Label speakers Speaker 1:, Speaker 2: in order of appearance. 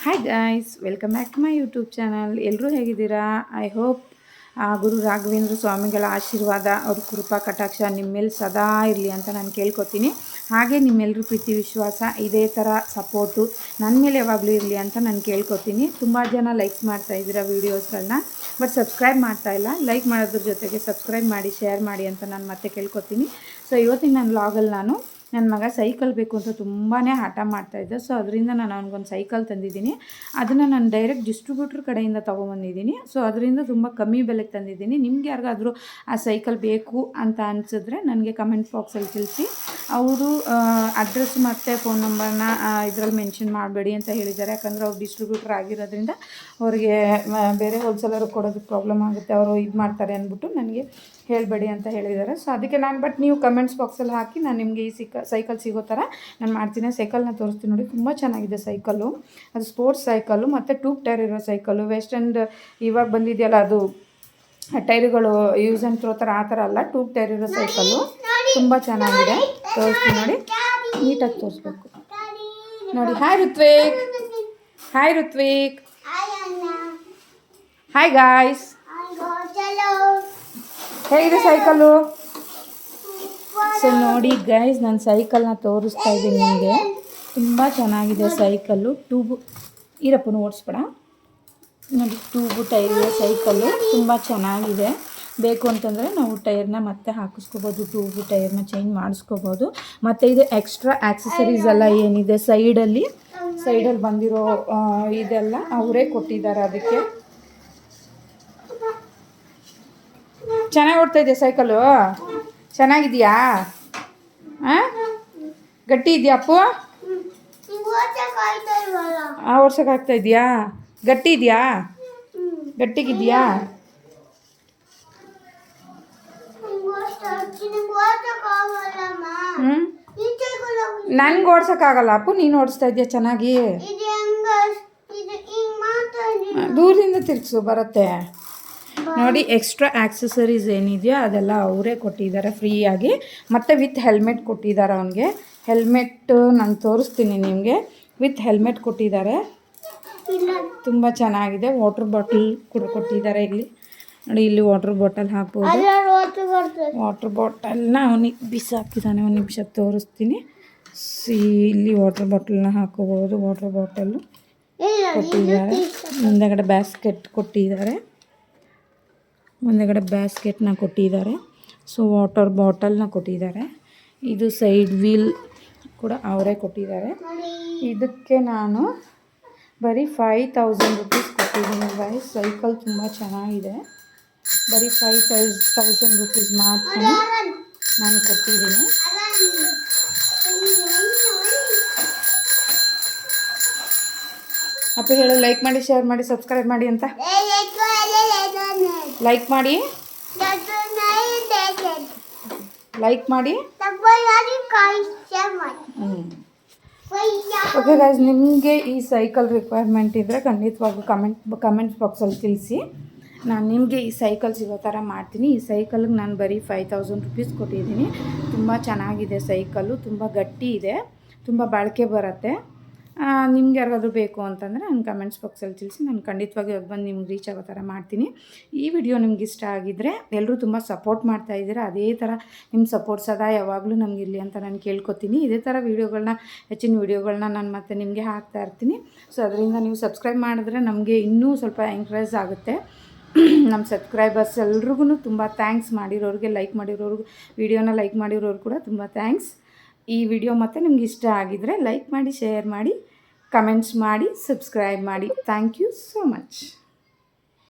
Speaker 1: Hi guys, welcome back to my YouTube channel. ಎಲ್ಲರೂ ಹೇಗಿದ್ದೀರಾ? I hope Guru Raghavendra ಸ್ವಾಮಿಗಳ ಆಶೀರ್ವಾದ, ಅವ್ರ ಕೃಪಾ ಕಟಾಕ್ಷ ನಿಮ್ಮ ಮೇಲೆ ಸದಾ ಇರಲಿ ಅಂತ ನಾನು ಕೇಳ್ಕೊತೀನಿ. ಹಾಗೆ ನಿಮ್ಮೆಲ್ಲರೂ ಪ್ರೀತಿ ವಿಶ್ವಾಸ ಇದೇ ಥರ ಸಪೋರ್ಟು ನನ್ನ ಮೇಲೆ ಯಾವಾಗಲೂ ಇರಲಿ ಅಂತ ನಾನು ಕೇಳ್ಕೊತೀನಿ. ತುಂಬ ಜನ ಲೈಕ್ಸ್ ಮಾಡ್ತಾಯಿದ್ದೀರಾ ವೀಡಿಯೋಸ್ಗಳನ್ನ, ಬಟ್ ಸಬ್ಸ್ಕ್ರೈಬ್ ಮಾಡ್ತಾಯಿಲ್ಲ. ಲೈಕ್ ಮಾಡೋದ್ರ ಜೊತೆಗೆ ಸಬ್ಸ್ಕ್ರೈಬ್ ಮಾಡಿ, ಶೇರ್ ಮಾಡಿ ಅಂತ ನಾನು ಮತ್ತೆ ಕೇಳ್ಕೊತೀನಿ. ಸೊ ಇವತ್ತಿನ ನನ್ನ ವ್ಲಾಗಲ್ಲಿ ನಾನು ನನ್ನ ಮಗ ಸೈಕಲ್ ಬೇಕು ಅಂತ ತುಂಬಾ ಹಠ ಮಾಡ್ತಾಯಿದ್ದೆ. ಸೊ ಅದರಿಂದ ನಾನು ಅವ್ನಿಗೊಂದು ಸೈಕಲ್ ತಂದಿದ್ದೀನಿ. ಅದನ್ನು ನಾನು ಡೈರೆಕ್ಟ್ ಡಿಸ್ಟ್ರಿಬ್ಯೂಟ್ರ್ ಕಡೆಯಿಂದ ತೊಗೊಂಬಂದಿದ್ದೀನಿ. ಸೊ ಅದರಿಂದ ತುಂಬ ಕಮ್ಮಿ ಬೆಲೆಗೆ ತಂದಿದ್ದೀನಿ. ನಿಮ್ಗೆ ಯಾರಿಗಾದರೂ ಆ ಸೈಕಲ್ ಬೇಕು ಅಂತ ಅನಿಸಿದ್ರೆ ನನಗೆ ಕಮೆಂಟ್ ಬಾಕ್ಸಲ್ಲಿ ತಿಳಿಸಿ. ಅವರು ಅಡ್ರೆಸ್ ಮತ್ತು ಫೋನ್ ನಂಬರ್ನ ಇದರಲ್ಲಿ ಮೆನ್ಷನ್ ಮಾಡಬೇಡಿ ಅಂತ ಹೇಳಿದ್ದಾರೆ. ಯಾಕಂದರೆ ಅವ್ರು ಡಿಸ್ಟ್ರಿಬ್ಯೂಟ್ರ್ ಆಗಿರೋದ್ರಿಂದ ಅವ್ರಿಗೆ ಬೇರೆ ಹೋಲ್ಸೇಲರ್ ಕೊಡೋದಕ್ಕೆ ಪ್ರಾಬ್ಲಮ್ ಆಗುತ್ತೆ, ಅವರು ಇದು ಮಾಡ್ತಾರೆ ಅಂದ್ಬಿಟ್ಟು ನನಗೆ ಹೇಳಬೇಡಿ ಅಂತ ಹೇಳಿದ್ದಾರೆ. ಸೊ ಅದಕ್ಕೆ ಬಟ್ ನೀವು ಕಮೆಂಟ್ಸ್ ಬಾಕ್ಸಲ್ಲಿ ಹಾಕಿ ನಾನು ನಿಮಗೆ ಈ ಸೈಕಲ್ ಸಿಗೋ ಥರ ನಾನು ಮಾಡ್ತೀನಿ. ಸೈಕಲ್ನ ತೋರಿಸ್ತೀನಿ ನೋಡಿ, ತುಂಬ ಚೆನ್ನಾಗಿದೆ ಸೈಕಲ್ಲು. ಅದು ಸ್ಪೋರ್ಟ್ಸ್ ಸೈಕಲ್ಲು ಮತ್ತು ಟ್ಯೂಬ್ ಟೈರ್ ಇರೋ ಸೈಕಲ್ಲು. ವೆಸ್ಟ್ ಆ್ಯಂಡ್ ಇವಾಗ ಬಂದಿದೆಯಲ್ಲ, ಅದು ಟೈರುಗಳು ಯೂಸ್ ಆ್ಯಂಡ್ ಥ್ರೋ ಥರ ಆ ಥರ ಅಲ್ಲ, ಟ್ಯೂಬ್ ಟೈರ್ ಇರೋ ಸೈಕಲ್ಲು. ತುಂಬ ಚೆನ್ನಾಗಿದೆ, ತೋರಿಸ್ತೀನಿ ನೋಡಿ, ನೀಟಾಗಿ ತೋರಿಸ್ಬೇಕು ನೋಡಿ. Hi Ritwik, hi Ritwik, hi guys. ಹೇಗಿದೆ ಸೈಕಲ್ಲು? ಸೊ ನೋಡಿ ಗೈಸ್, ನಾನು ಸೈಕಲ್ನ ತೋರಿಸ್ತಾ ಇದ್ದೀನಿ ನಿಮಗೆ. ತುಂಬ ಚೆನ್ನಾಗಿದೆ ಸೈಕಲ್ಲು. ಟ್ಯೂಬು ಇರಪ್ಪನು ಓಡಿಸ್ಬೇಡ ನೋಡಿ, ಟ್ಯೂಬು ಟೈರ್ ಸೈಕಲ್ಲು ತುಂಬ ಚೆನ್ನಾಗಿದೆ. ಬೇಕು ಅಂತಂದರೆ ನಾವು ಟೈರ್ನ ಮತ್ತೆ ಹಾಕಿಸ್ಕೋಬೋದು, ಟ್ಯೂಬು ಟೈರ್ನ ಚೇಂಜ್ ಮಾಡಿಸ್ಕೋಬೋದು. ಮತ್ತು ಇದು ಎಕ್ಸ್ಟ್ರಾ ಆಕ್ಸೆಸರೀಸ್ ಎಲ್ಲ ಏನಿದೆ ಸೈಡಲ್ಲಿ ಬಂದಿರೋ ಇದೆಲ್ಲ ಅವರೇ ಕೊಟ್ಟಿದ್ದಾರೆ. ಅದಕ್ಕೆ ಚೆನ್ನಾಗಿ ಓಡ್ತಾಯಿದೆ ಸೈಕಲ್ಲು. ಚೆನ್ನಾಗಿದೆಯಾ? ಹಾಂ, ಗಟ್ಟಿ ಇದೆಯಾ ಅಪ್ಪು? ಓಡ್ಸೋಕ್ಕಾಗ್ತಾ ಇದೆಯಾ? ಗಟ್ಟಿ ಇದೆಯಾ? ಗಟ್ಟಿಗಿದೆಯಾ? ನನಗೆ ಓಡ್ಸೋಕ್ಕಾಗಲ್ಲ ಅಪ್ಪು, ನೀನು ಓಡಿಸ್ತಾ ಇದೆಯಾ ಚೆನ್ನಾಗಿ? ದೂರದಿಂದ ತಿರ್ಗಿಸು, ಬರುತ್ತೆ ನೋಡಿ. ಎಕ್ಸ್ಟ್ರಾ ಆಕ್ಸೆಸರೀಸ್ ಏನಿದೆಯೋ ಅದೆಲ್ಲ ಅವರೇ ಕೊಟ್ಟಿದ್ದಾರೆ ಫ್ರೀಯಾಗಿ, ಮತ್ತು ವಿತ್ ಹೆಲ್ಮೆಟ್ ಕೊಟ್ಟಿದ್ದಾರೆ. ಅವನಿಗೆ ಹೆಲ್ಮೆಟ್ಟು ನಾನು ತೋರಿಸ್ತೀನಿ ನಿಮಗೆ. ವಿತ್ ಹೆಲ್ಮೆಟ್ ಕೊಟ್ಟಿದ್ದಾರೆ, ತುಂಬ ಚೆನ್ನಾಗಿದೆ. ವಾಟರ್ ಬಾಟಲ್ ಕೂಡ ಕೊಟ್ಟಿದ್ದಾರೆ ಇಲ್ಲಿ ನೋಡಿ. ಇಲ್ಲಿ ವಾಟರ್ ಬಾಟಲ್ ಹಾಕ್ಬೋದು. ವಾಟರ್ ಬಾಟಲ್ನ ಅವನಿಗೆ ಬಿಸಾಕಿದ್ದಾನೆ, ಒಂದು ನಿಮಿಷ ತೋರಿಸ್ತೀನಿ. ಇಲ್ಲಿ ವಾಟರ್ ಬಾಟಲ್ನ ಹಾಕೋಬೋದು. ವಾಟರ್ ಬಾಟಲ್ಲು ಕೊಟ್ಟಿದ್ದಾರೆ. ಮುಂದೆಗಡೆ ಬ್ಯಾಸ್ಕೆಟ್ ಕೊಟ್ಟಿದ್ದಾರೆ, ಮುಂದೆಗಡೆ ಬ್ಯಾಸ್ಕೆಟ್ನ ಕೊಟ್ಟಿದ್ದಾರೆ. ಸೊ ವಾಟರ್ ಬಾಟಲ್ನ ಕೊಟ್ಟಿದ್ದಾರೆ. ಇದು ಸೈಡ್ ವೀಲ್ ಕೂಡ ಅವರೇ ಕೊಟ್ಟಿದ್ದಾರೆ. ಇದಕ್ಕೆ ನಾನು ಬರೀ 5000 ರೂಪೀಸ್ ಕೊಟ್ಟಿದ್ದೀನಿ ಗೈಸ್. ಸೈಕಲ್ ತುಂಬ ಚೆನ್ನಾಗಿದೆ. ಬರೀ 5000 ರೂಪೀಸ್ ಮಾತ್ರ ನಾನು ಕೊಟ್ಟಿದ್ದೀನಿ. ಅಪ್ಪ ಹೇಳು, ಲೈಕ್ ಮಾಡಿ, ಶೇರ್ ಮಾಡಿ, ಸಬ್ಸ್ಕ್ರೈಬ್ ಮಾಡಿ ಅಂತ. ಲೈಕ್ ಮಾಡಿ, ಲೈಕ್ ಮಾಡಿ. ಓಕೆ ಗೈಸ್, ನಿಮಗೆ ಈ ಸೈಕಲ್ ರಿಕ್ವೈರ್ಮೆಂಟ್ ಇದ್ದರೆ ಖಂಡಿತವಾಗೂ ಕಮೆಂಟ್ಸ್ ಬಾಕ್ಸಲ್ಲಿ ತಿಳಿಸಿ. ನಾನು ನಿಮಗೆ ಈ ಸೈಕಲ್ ಸಿಗೋ ಥರ ಮಾಡ್ತೀನಿ. ಈ ಸೈಕಲ್ಗೆ ನಾನು ಬರೀ 5000 ರೂಪೀಸ್ ಕೊಟ್ಟಿದ್ದೀನಿ. ತುಂಬ ಚೆನ್ನಾಗಿದೆ ಸೈಕಲ್ಲು, ತುಂಬ ಗಟ್ಟಿ ಇದೆ, ತುಂಬ ಬಾಳಿಕೆ ಬರುತ್ತೆ. ನಿಮ್ಗೆ ಯಾರಿಗಾದ್ರೂ ಬೇಕು ಅಂತಂದರೆ ನಾನು ಕಮೆಂಟ್ಸ್ ಬಾಕ್ಸಲ್ಲಿ ತಿಳಿಸಿ. ನಾನು ಖಂಡಿತವಾಗಿ ಬಂದು ನಿಮ್ಗೆ ರೀಚ್ ಆಗೋ ಥರ ಮಾಡ್ತೀನಿ. ಈ ವಿಡಿಯೋ ನಿಮ್ಗೆ ಇಷ್ಟ ಆಗಿದ್ದರೆ, ಎಲ್ಲರೂ ತುಂಬ ಸಪೋರ್ಟ್ ಮಾಡ್ತಾಯಿದ್ದೀರಾ, ಅದೇ ಥರ ನಿಮ್ಮ ಸಪೋರ್ಟ್ ಸದಾ ಯಾವಾಗಲೂ ನಮಗಿರಲಿ ಅಂತ ನಾನು ಕೇಳ್ಕೊತೀನಿ. ಇದೇ ಥರ ವೀಡಿಯೋಗಳನ್ನ, ಹೆಚ್ಚಿನ ವೀಡಿಯೋಗಳನ್ನ ನಾನು ಮತ್ತೆ ನಿಮಗೆ ಹಾಕ್ತಾ ಇರ್ತೀನಿ. ಸೊ ಅದರಿಂದ ನೀವು ಸಬ್ಸ್ಕ್ರೈಬ್ ಮಾಡಿದ್ರೆ ನಮಗೆ ಇನ್ನೂ ಸ್ವಲ್ಪ ಎಂಕರೇಜ್ ಆಗುತ್ತೆ. ನಮ್ಮ ಸಬ್ಸ್ಕ್ರೈಬರ್ಸ್ ಎಲ್ರಿಗೂ ತುಂಬ ಥ್ಯಾಂಕ್ಸ್. ಮಾಡಿರೋರಿಗೆ, ಲೈಕ್ ಮಾಡಿರೋರ್ಗು, ವಿಡಿಯೋನ ಲೈಕ್ ಮಾಡಿರೋರು ಕೂಡ ತುಂಬ ಥ್ಯಾಂಕ್ಸ್. ಈ ವಿಡಿಯೋ ಮತ್ತು ನಿಮ್ಗೆ ಇಷ್ಟ ಆಗಿದ್ದರೆ ಲೈಕ್ ಮಾಡಿ, ಶೇರ್ ಮಾಡಿ, ಕಮೆಂಟ್ಸ್ ಮಾಡಿ, ಸಬ್ಸ್ಕ್ರೈಬ್ ಮಾಡಿ. Thank you so much.